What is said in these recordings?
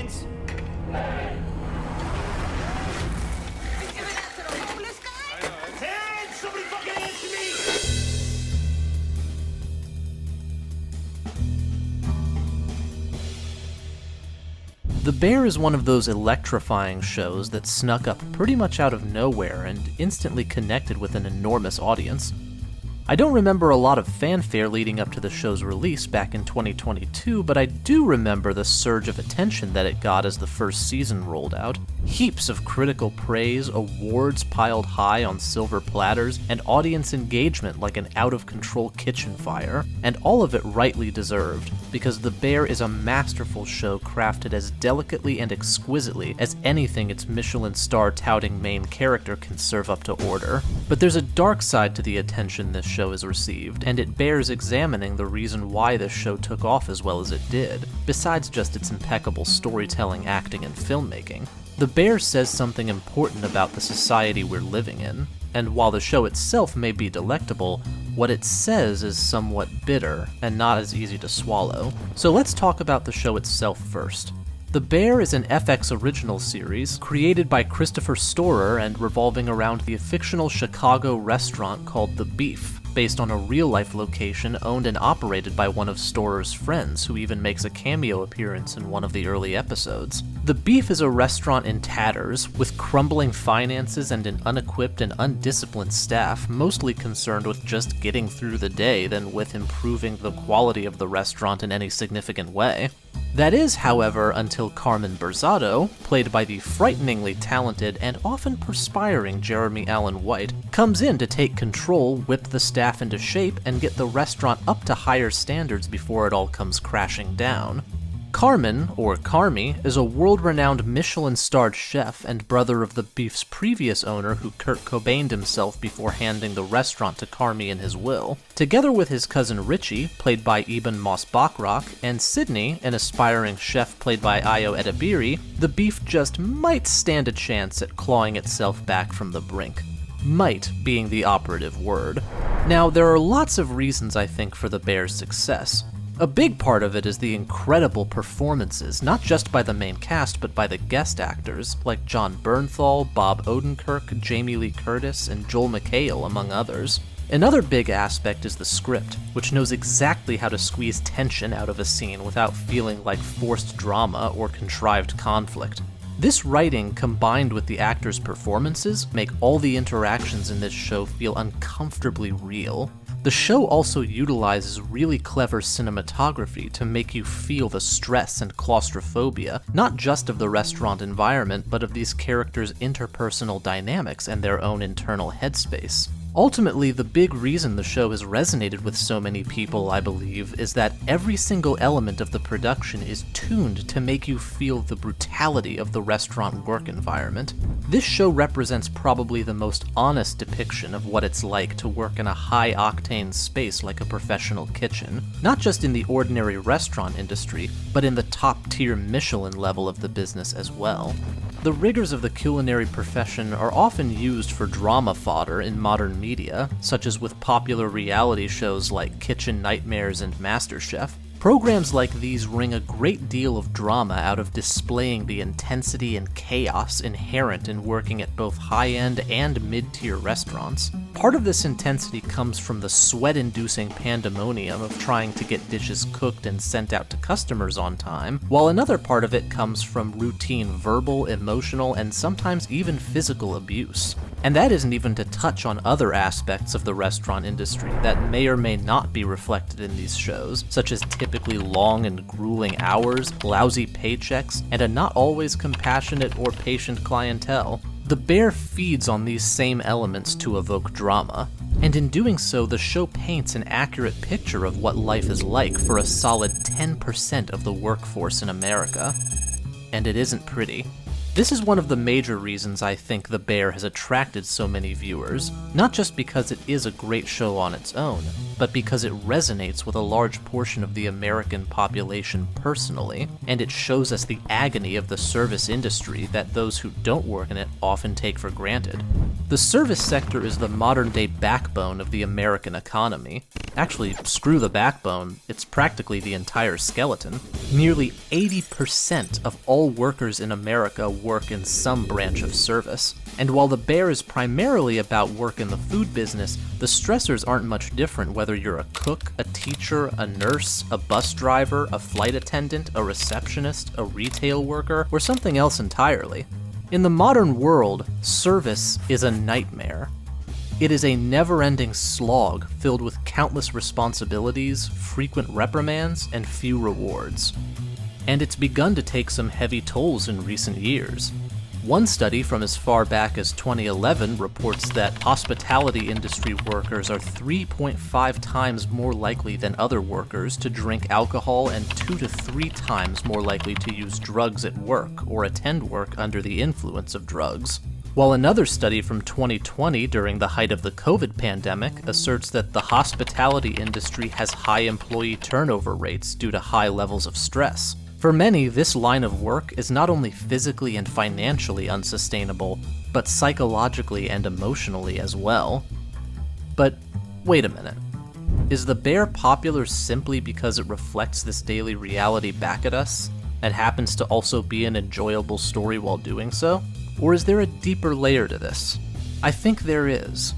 hands! Hands! Somebody fucking answer me! The Bear is one of those electrifying shows that snuck up pretty much out of nowhere and instantly connected with an enormous audience. I don't remember a lot of fanfare leading up to the show's release back in 2022, but I do remember the surge of attention that it got as the first season rolled out. Heaps of critical praise, awards piled high on silver platters, and audience engagement like an out-of-control kitchen fire, and all of it rightly deserved, because The Bear is a masterful show crafted as delicately and exquisitely as anything its Michelin star-touting main character can serve up to order. But there's a dark side to the attention this show has received, and it bears examining the reason why this show took off as well as it did, besides just its impeccable storytelling, acting, and filmmaking. The Bear says something important about the society we're living in, and while the show itself may be delectable, what it says is somewhat bitter and not as easy to swallow. So let's talk about the show itself first. The Bear is an FX original series created by Christopher Storer and revolving around the fictional Chicago restaurant called The Beef, based on a real-life location owned and operated by one of Storer's friends, who even makes a cameo appearance in one of the early episodes. The Beef is a restaurant in tatters, with crumbling finances and an unequipped and undisciplined staff, mostly concerned with just getting through the day than with improving the quality of the restaurant in any significant way. That is, however, until Carmen Berzatto, played by the frighteningly talented and often perspiring Jeremy Allen White, comes in to take control, whip the staff into shape, and get the restaurant up to higher standards before it all comes crashing down. Carmen, or Carmy, is a world-renowned Michelin-starred chef and brother of the Beef's previous owner who Kurt Cobained himself before handing the restaurant to Carmy in his will. Together with his cousin Richie, played by Eben Moss-Bachrach, and Sydney, an aspiring chef played by Ayo Edebiri, the Beef just might stand a chance at clawing itself back from the brink. Might being the operative word. Now, there are lots of reasons I think for the Bear's success. A big part of it is the incredible performances, not just by the main cast, but by the guest actors, like Jon Bernthal, Bob Odenkirk, Jamie Lee Curtis, and Joel McHale, among others. Another big aspect is the script, which knows exactly how to squeeze tension out of a scene without feeling like forced drama or contrived conflict. This writing, combined with the actors' performances, make all the interactions in this show feel uncomfortably real. The show also utilizes really clever cinematography to make you feel the stress and claustrophobia, not just of the restaurant environment, but of these characters' interpersonal dynamics and their own internal headspace. Ultimately, the big reason the show has resonated with so many people, I believe, is that every single element of the production is tuned to make you feel the brutality of the restaurant work environment. This show represents probably the most honest depiction of what it's like to work in a high-octane space like a professional kitchen, not just in the ordinary restaurant industry, but in the top-tier Michelin level of the business as well. The rigors of the culinary profession are often used for drama fodder in modern media, such as with popular reality shows like Kitchen Nightmares and MasterChef. Programs like these wring a great deal of drama out of displaying the intensity and chaos inherent in working at both high-end and mid-tier restaurants. Part of this intensity comes from the sweat-inducing pandemonium of trying to get dishes cooked and sent out to customers on time, while another part of it comes from routine verbal, emotional, and sometimes even physical abuse. And that isn't even to touch on other aspects of the restaurant industry that may or may not be reflected in these shows, such as typically long and grueling hours, lousy paychecks, and a not always compassionate or patient clientele. The Bear feeds on these same elements to evoke drama, and in doing so, the show paints an accurate picture of what life is like for a solid 10% of the workforce in America. And it isn't pretty. This is one of the major reasons I think The Bear has attracted so many viewers, not just because it is a great show on its own, but because it resonates with a large portion of the American population personally, and it shows us the agony of the service industry that those who don't work in it often take for granted. The service sector is the modern-day backbone of the American economy. Actually, screw the backbone, it's practically the entire skeleton. Nearly 80% of all workers in America work in some branch of service. And while the Bear is primarily about work in the food business, the stressors aren't much different whether you're a cook, a teacher, a nurse, a bus driver, a flight attendant, a receptionist, a retail worker, or something else entirely. In the modern world, service is a nightmare. It is a never-ending slog filled with countless responsibilities, frequent reprimands, and few rewards. And it's begun to take some heavy tolls in recent years. One study from as far back as 2011 reports that hospitality industry workers are 3.5 times more likely than other workers to drink alcohol and 2 to 3 times more likely to use drugs at work or attend work under the influence of drugs. While another study from 2020 during the height of the COVID pandemic asserts that the hospitality industry has high employee turnover rates due to high levels of stress. For many, this line of work is not only physically and financially unsustainable, but psychologically and emotionally as well. But wait a minute. Is the Bear popular simply because it reflects this daily reality back at us, and happens to also be an enjoyable story while doing so? Or is there a deeper layer to this? I think there is.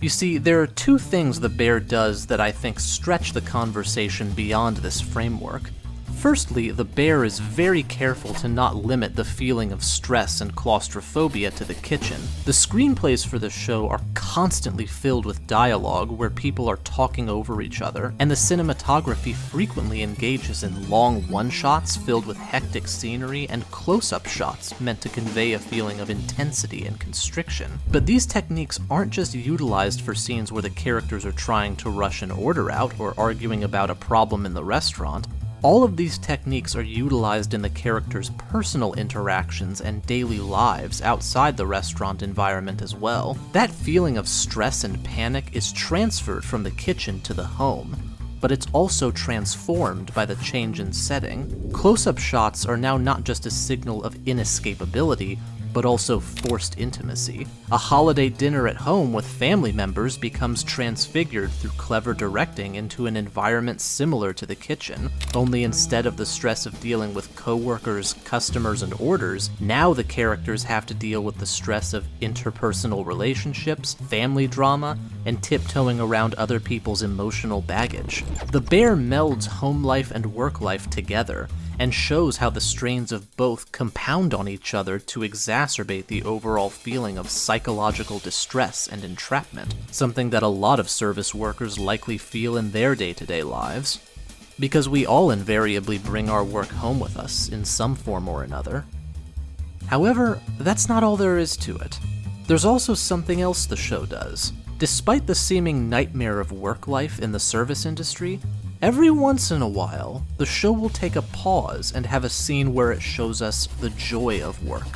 You see, there are two things the Bear does that I think stretch the conversation beyond this framework. Firstly, the Bear is very careful to not limit the feeling of stress and claustrophobia to the kitchen. The screenplays for the show are constantly filled with dialogue where people are talking over each other, and the cinematography frequently engages in long one-shots filled with hectic scenery and close-up shots meant to convey a feeling of intensity and constriction. But these techniques aren't just utilized for scenes where the characters are trying to rush an order out or arguing about a problem in the restaurant. All of these techniques are utilized in the characters' personal interactions and daily lives outside the restaurant environment as well. That feeling of stress and panic is transferred from the kitchen to the home, but it's also transformed by the change in setting. Close-up shots are now not just a signal of inescapability, but also forced intimacy. A holiday dinner at home with family members becomes transfigured through clever directing into an environment similar to the kitchen, only instead of the stress of dealing with coworkers, customers, and orders, now the characters have to deal with the stress of interpersonal relationships, family drama, and tiptoeing around other people's emotional baggage. The Bear melds home life and work life together, and shows how the strains of both compound on each other to exacerbate the overall feeling of psychological distress and entrapment, something that a lot of service workers likely feel in their day-to-day lives. Because we all invariably bring our work home with us in some form or another. However, that's not all there is to it. There's also something else the show does. Despite the seeming nightmare of work life in the service industry, every once in a while, the show will take a pause and have a scene where it shows us the joy of work.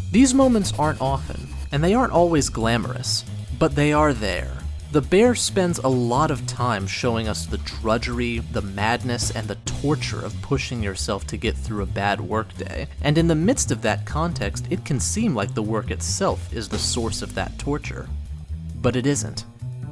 These moments aren't often, and they aren't always glamorous, but they are there. The Bear spends a lot of time showing us the drudgery, the madness, and the torture of pushing yourself to get through a bad workday, and in the midst of that context, it can seem like the work itself is the source of that torture. But it isn't.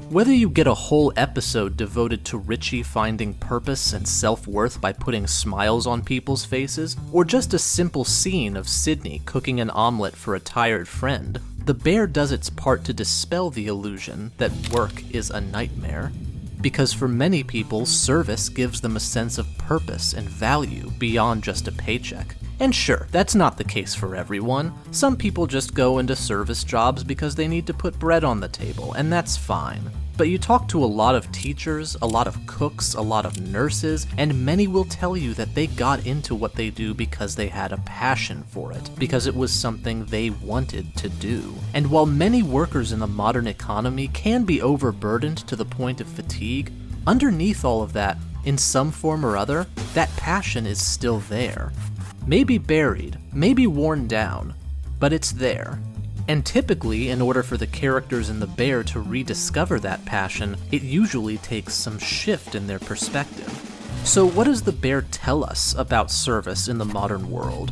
Whether you get a whole episode devoted to Richie finding purpose and self-worth by putting smiles on people's faces, or just a simple scene of Sydney cooking an omelet for a tired friend, the Bear does its part to dispel the illusion that work is a nightmare. Because for many people, service gives them a sense of purpose and value beyond just a paycheck. And sure, that's not the case for everyone. Some people just go into service jobs because they need to put bread on the table, and that's fine. But you talk to a lot of teachers, a lot of cooks, a lot of nurses, and many will tell you that they got into what they do because they had a passion for it, because it was something they wanted to do. And while many workers in the modern economy can be overburdened to the point of fatigue, underneath all of that, in some form or other, that passion is still there. Maybe buried, maybe worn down, but it's there. And typically, in order for the characters in The Bear to rediscover that passion, it usually takes some shift in their perspective. So what does The Bear tell us about service in the modern world?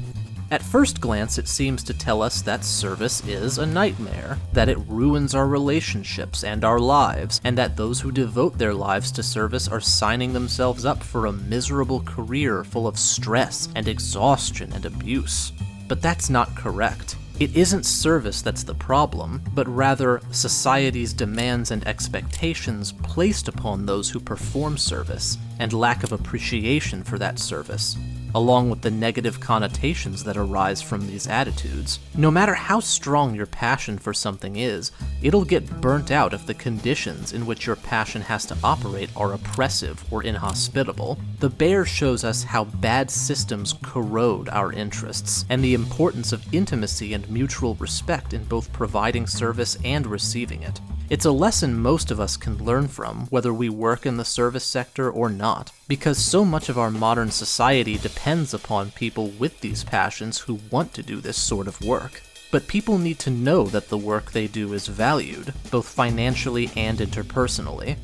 At first glance, it seems to tell us that service is a nightmare, that it ruins our relationships and our lives, and that those who devote their lives to service are signing themselves up for a miserable career full of stress and exhaustion and abuse. But that's not correct. It isn't service that's the problem, but rather society's demands and expectations placed upon those who perform service, and lack of appreciation for that service, along with the negative connotations that arise from these attitudes. No matter how strong your passion for something is, it'll get burnt out if the conditions in which your passion has to operate are oppressive or inhospitable. The Bear shows us how bad systems corrode our interests, and the importance of intimacy and mutual respect in both providing service and receiving it. It's a lesson most of us can learn from, whether we work in the service sector or not, because so much of our modern society depends upon people with these passions who want to do this sort of work. But people need to know that the work they do is valued, both financially and interpersonally.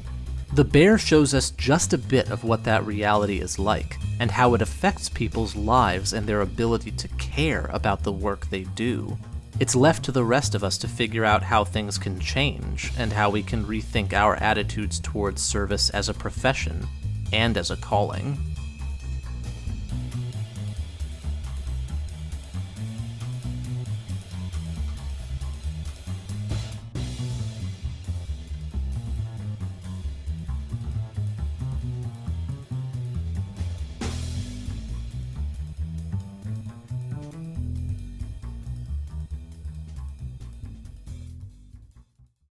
The Bear shows us just a bit of what that reality is like, and how it affects people's lives and their ability to care about the work they do. It's left to the rest of us to figure out how things can change, and how we can rethink our attitudes towards service as a profession, and as a calling.